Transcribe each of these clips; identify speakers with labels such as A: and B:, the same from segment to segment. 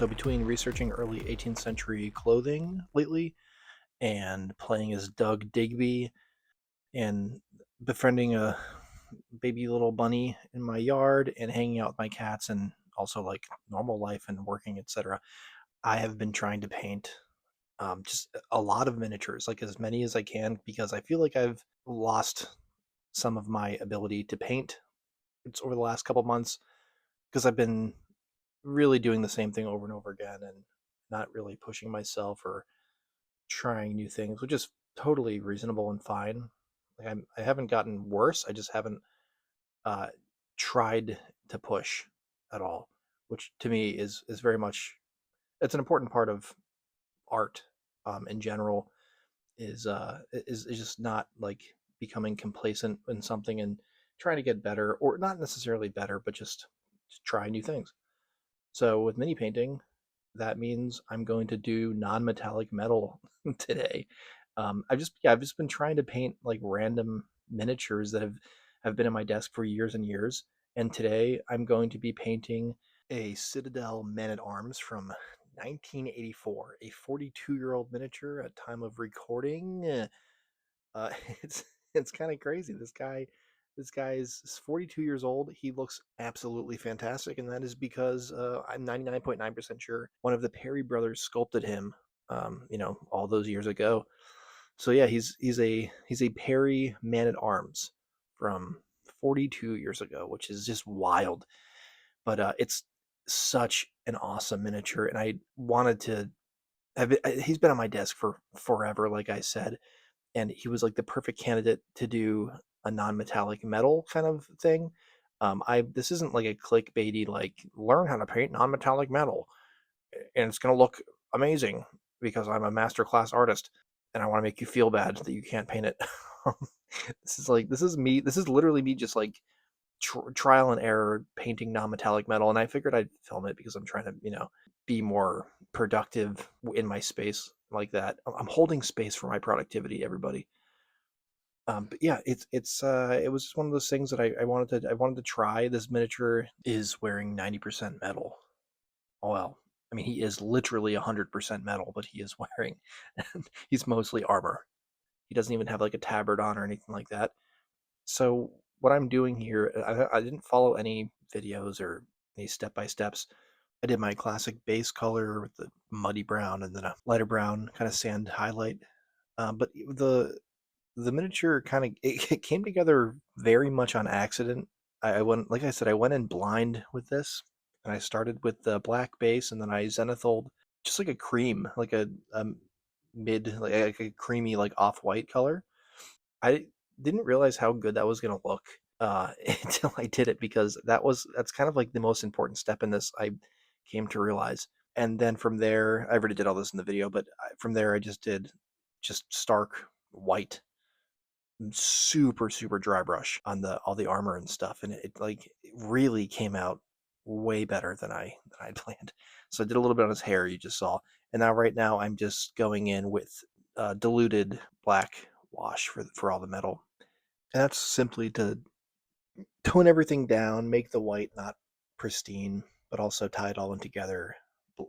A: So between researching early 18th century clothing lately and playing as Doug Digby and befriending a baby little bunny in my yard and hanging out with my cats and also like normal life and working, etc., I have been trying to paint just a lot of miniatures, like as many as I can, because I feel like I've lost some of my ability to paint. It's over the last couple months because I've been really doing the same thing over and over again and not really pushing myself or trying new things, which is totally reasonable and fine. Like I haven't gotten worse. I just haven't uh, tried to push at all, which to me is very much it's an important part of art in general. Is just not like becoming complacent in something and trying to get better, or not necessarily better, but just try new things. So with mini painting, that means I'm going to do non-metallic metal today. I've just been trying to paint like random miniatures that have been in my desk for years and years. And today I'm going to be painting a Citadel Man at Arms from 1984, a 42-year-old miniature at time of recording. Uh, it's it's kind of crazy. This guy is 42 years old. He looks absolutely fantastic, and that is because I'm 99.9% sure one of the Perry brothers sculpted him, all those years ago. So yeah, he's a Perry Man at Arms from 42 years ago, which is just wild. But it's such an awesome miniature, and I wanted to have it. He's been on my desk for forever, like I said, and he was like the perfect candidate to do a non-metallic metal kind of thing. I This isn't like a clickbaity like learn how to paint non-metallic metal and it's gonna look amazing because I'm a master class artist and I want to make you feel bad that you can't paint it. This is literally me just like trial and error painting non-metallic metal, and I figured I'd film it because I'm trying to be more productive in my space like that. I'm holding space for my productivity, everybody. But yeah, it was just one of those things that I wanted to try. This miniature is wearing 90% metal. Oh, well, I mean, he is literally 100% metal, but he is wearing he's mostly armor. He doesn't even have like a tabard on or anything like that. So what I'm doing here, I didn't follow any videos or any step by steps. I did my classic base color with the muddy brown and then a lighter brown kind of sand highlight. But the miniature kind of it came together very much on accident. I went, like I said, I went in blind with this, and I started with the black base, and then I zenithaled just like a cream, like a mid, like a creamy, like off white color. I didn't realize how good that was gonna look until I did it because that's kind of like the most important step in this. I came to realize, and then from there, I already did all this in the video, but from there I just did just stark white, super super dry brush on the all the armor and stuff, and it really came out way better than I planned. So I did a little bit on his hair, you just saw, and right now I'm just going in with diluted black wash for all the metal, and that's simply to tone everything down, make the white not pristine, but also tie it all in together.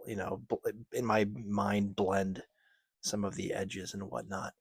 A: In my mind, blend some of the edges and whatnot,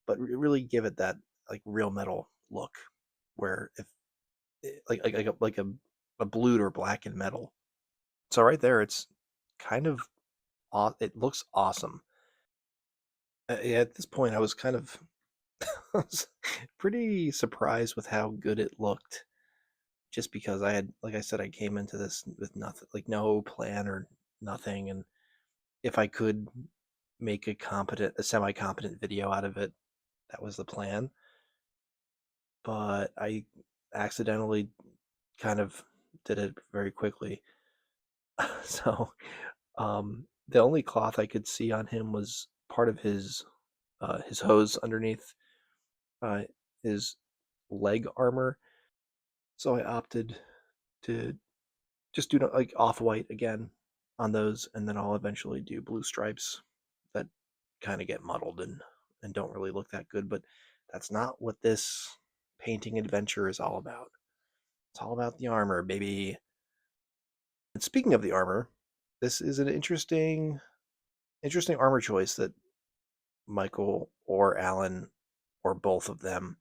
A: but really give it that like real metal look, where if a blued or blackened metal. So right there, it's kind of it looks awesome. Yeah, at this point, I was kind of I was pretty surprised with how good it looked. Just because I had, like I said, I came into this with nothing, like no plan or nothing, and if I could make a semi-competent video out of it, that was the plan. But I accidentally kind of did it very quickly. So the only cloth I could see on him was part of his hose underneath uh, his leg armor. So I opted to just do like off white again on those, and then I'll eventually do blue stripes that kind of get muddled and don't really look that good. But that's not what this painting adventure is all about. It's all about the armor, baby. And speaking of the armor, this is an interesting armor choice that Michael or Alan or both of them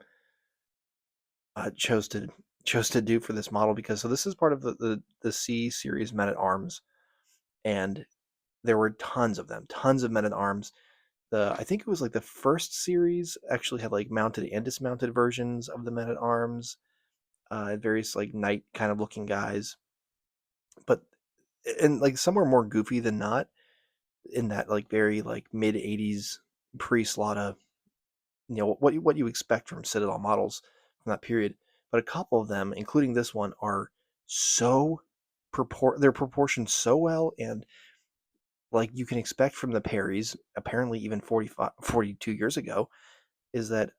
A: chose to do for this model, because so this is part of the C series men at arms, and there were tons of them, tons of men at arms. I think it was like the first series actually had like mounted and dismounted versions of the men at arms, various like knight kind of looking guys, but and like some were more goofy than not in that like very like mid 80s pre-Slaughter, what you expect from Citadel models from that period. But a couple of them, including this one, are so they're proportioned so well, and like you can expect from the Perrys, apparently even 42 years ago, is that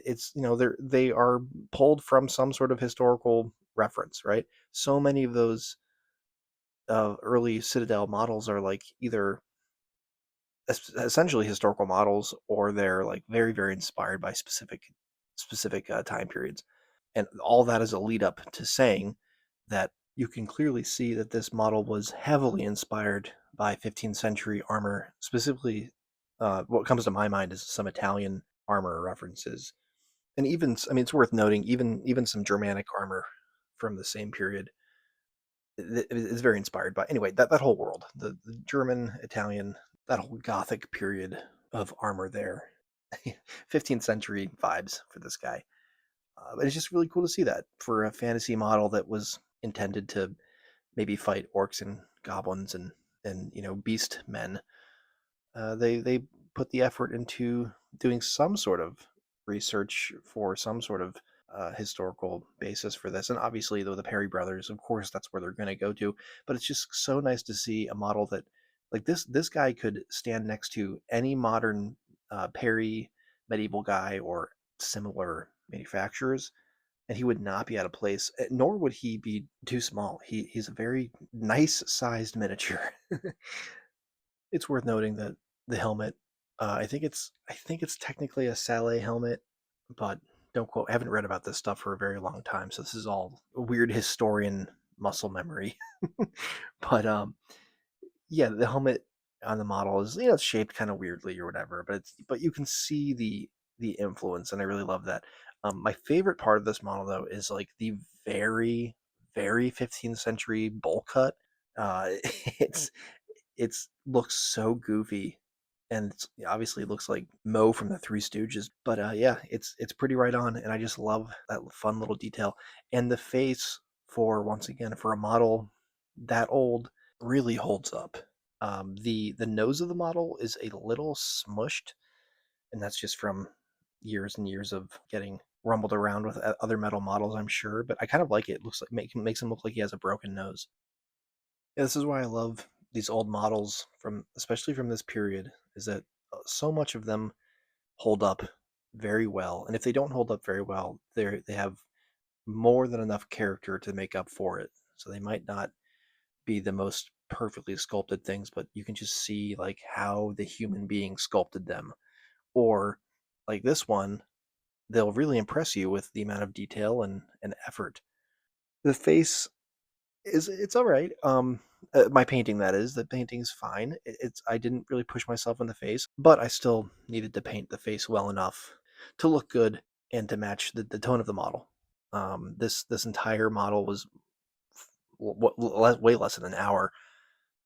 A: it's they are pulled from some sort of historical reference, right? So many of those early Citadel models are like either essentially historical models, or they're like very very inspired by specific time periods, and all that is a lead up to saying that you can clearly see that this model was heavily inspired by 15th century armor, specifically what comes to my mind is some Italian armor references, and even, I mean, it's worth noting, even some Germanic armor from the same period is very inspired by, anyway, that whole world, the German, Italian, that whole Gothic period of armor there. 15th century vibes for this guy. But it's just really cool to see that for a fantasy model that was intended to maybe fight orcs and goblins and beast men. They put the effort into doing some sort of research for some sort of historical basis for this. And obviously, though, the Perry brothers, of course, that's where they're going to go to. But it's just so nice to see a model that, like this guy could stand next to any modern Perry medieval guy or similar manufacturers, and he would not be out of place, nor would he be too small. He's a very nice sized miniature. It's worth noting that the helmet, I think it's technically a Saleh helmet, but don't quote. I haven't read about this stuff for a very long time, so this is all weird historian muscle memory. But yeah, the helmet on the model is, it's shaped kind of weirdly or whatever, but you can see the influence, and I really love that. My favorite part of this model though is like the very very 15th century bowl cut. It's looks so goofy, and obviously it looks like Mo from the Three Stooges. But yeah, it's pretty right on, and I just love that fun little detail. And the face, for once again, for a model that old, really holds up. The nose of the model is a little smushed, and that's just from years and years of getting rumbled around with other metal models, I'm sure. But I kind of like it. It looks like makes him look like he has a broken nose. Yeah, this is why I love these old models from, especially from this period, is that so much of them hold up very well. And if they don't hold up very well, they have more than enough character to make up for it. So they might not be the most perfectly sculpted things, but you can just see like how the human being sculpted them. Or like this one, they'll really impress you with the amount of detail and effort. The face it's all right. My painting, that is, the painting's fine. I didn't really push myself in the face, but I still needed to paint the face well enough to look good and to match the tone of the model. This entire model was way less than an hour.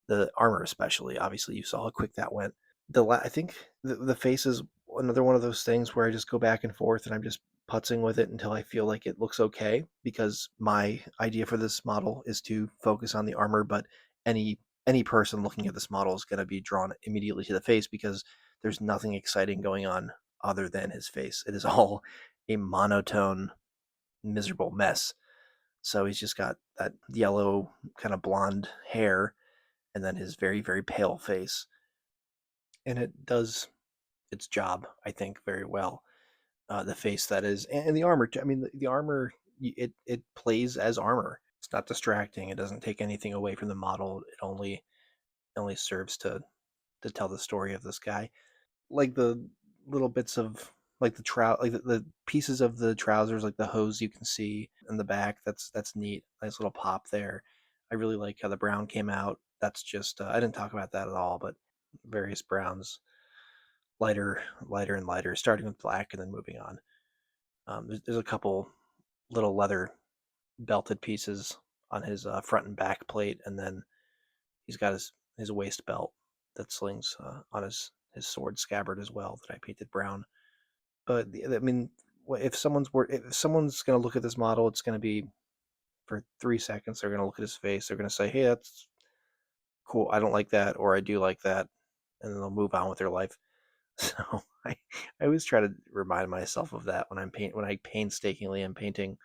A: The armor, especially, obviously, you saw how quick that went. I think the face is another one of those things where I just go back and forth, and I'm just putzing with it until I feel like it looks okay, because my idea for this model is to focus on the armor, but any person looking at this model is going to be drawn immediately to the face, because there's nothing exciting going on other than his face. It is all a monotone, miserable mess. So he's just got that yellow kind of blonde hair, and then his very very pale face, and it does its job, I think, very well. The face, that is, and the armor. I mean, the armor, it plays as armor. It's not distracting. It doesn't take anything away from the model. It only serves to tell the story of this guy. Like the little bits of like the pieces of the trousers, like the hose you can see in the back. That's neat. Nice little pop there. I really like how the brown came out. that's just I didn't talk about that at all, but various browns, lighter, lighter, and lighter, starting with black and then moving on. There's a couple little leather belted pieces on his front and back plate, and then he's got his waist belt that slings on his sword scabbard as well that I painted brown. But I mean, if someone's gonna look at this model, it's gonna be for 3 seconds. They're gonna look at his face. They're gonna say, "Hey, that's cool. I don't like that," or "I do like that," and then they'll move on with their life. So I always try to remind myself of that when I painstakingly am painting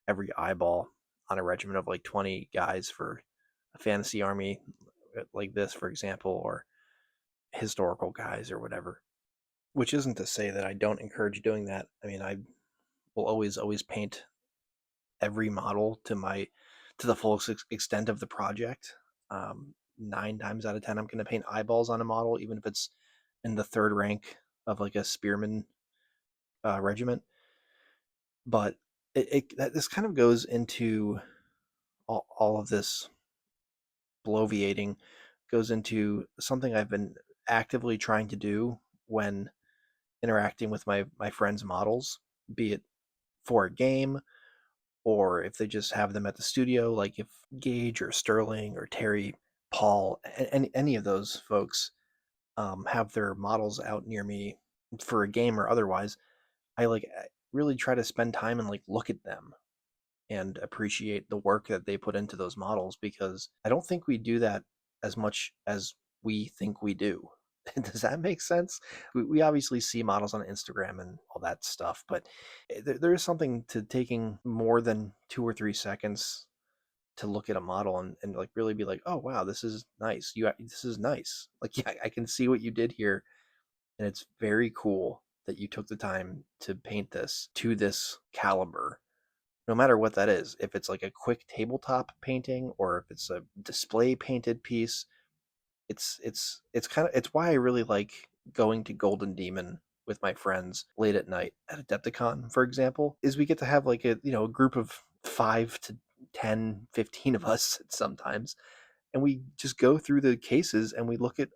A: every eyeball on a regiment of like 20 guys for a fantasy army like this, for example, or historical guys or whatever. Which isn't to say that I don't encourage doing that. I mean, I will always paint every model to the full extent of the project. 9 times out of 10, I'm going to paint eyeballs on a model, even if it's in the third rank of like a spearman regiment. But this kind of goes into all of this bloviating, goes into something I've been actively trying to do when interacting with my friends' models, be it for a game or if they just have them at the studio, like if Gage or Sterling or Terry, Paul, any of those folks have their models out near me for a game or otherwise, I really try to spend time and like look at them and appreciate the work that they put into those models because I don't think we do that as much as we think we do. Does that make sense? We obviously see models on Instagram and all that stuff, but there is something to taking more than 2 or 3 seconds to look at a model and like really be like, oh wow, this is nice. This is nice. Like yeah, I can see what you did here, and it's very cool that you took the time to paint this to this caliber no matter what that is. If it's like a quick tabletop painting or if it's a display painted piece, it's why I really like going to Golden Demon with my friends late at night at Adepticon, for example, is we get to have like a group of 5 to 10, 15 of us sometimes, and we just go through the cases and we look at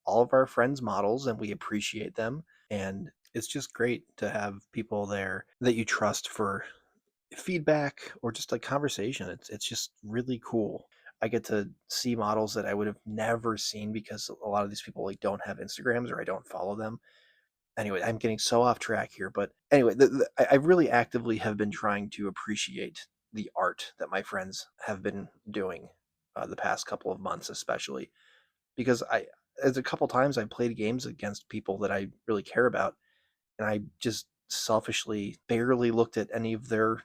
A: all of our friends' models and we appreciate them. And it's just great to have people there that you trust for feedback or just like conversation. It's just really cool. I get to see models that I would have never seen because a lot of these people like don't have Instagrams or I don't follow them. Anyway, I'm getting so off track here, but anyway, I really actively have been trying to appreciate the art that my friends have been doing the past couple of months, especially because as a couple times I've played games against people that I really care about, and I just selfishly barely looked at any of their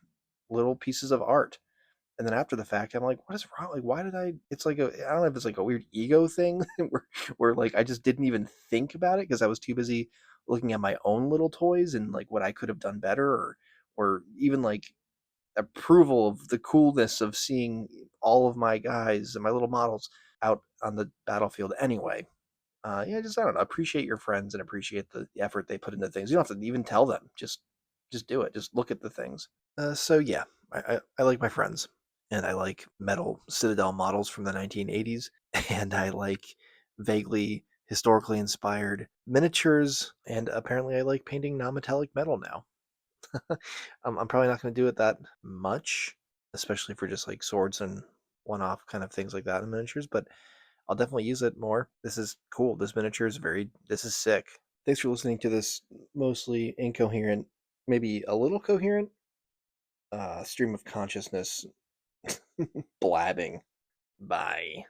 A: little pieces of art. And then after the fact, I'm like, what is wrong? Like, why did I? It's like I don't know if it's like a weird ego thing where like I just didn't even think about it because I was too busy looking at my own little toys and like what I could have done better, or even like approval of the coolness of seeing all of my guys and my little models out on the battlefield anyway. Yeah, just I don't know. Appreciate your friends and appreciate the effort they put into things. You don't have to even tell them. Just do it. Just look at the things. So yeah, I like my friends, and I like metal Citadel models from the 1980s, and I like vaguely historically inspired miniatures, and apparently I like painting non-metallic metal now. I'm probably not going to do it that much, especially for just like swords and one-off kind of things like that in miniatures, but I'll definitely use it more. This is cool. This is sick. Thanks for listening to this mostly incoherent, maybe a little coherent stream of consciousness blabbing. Bye.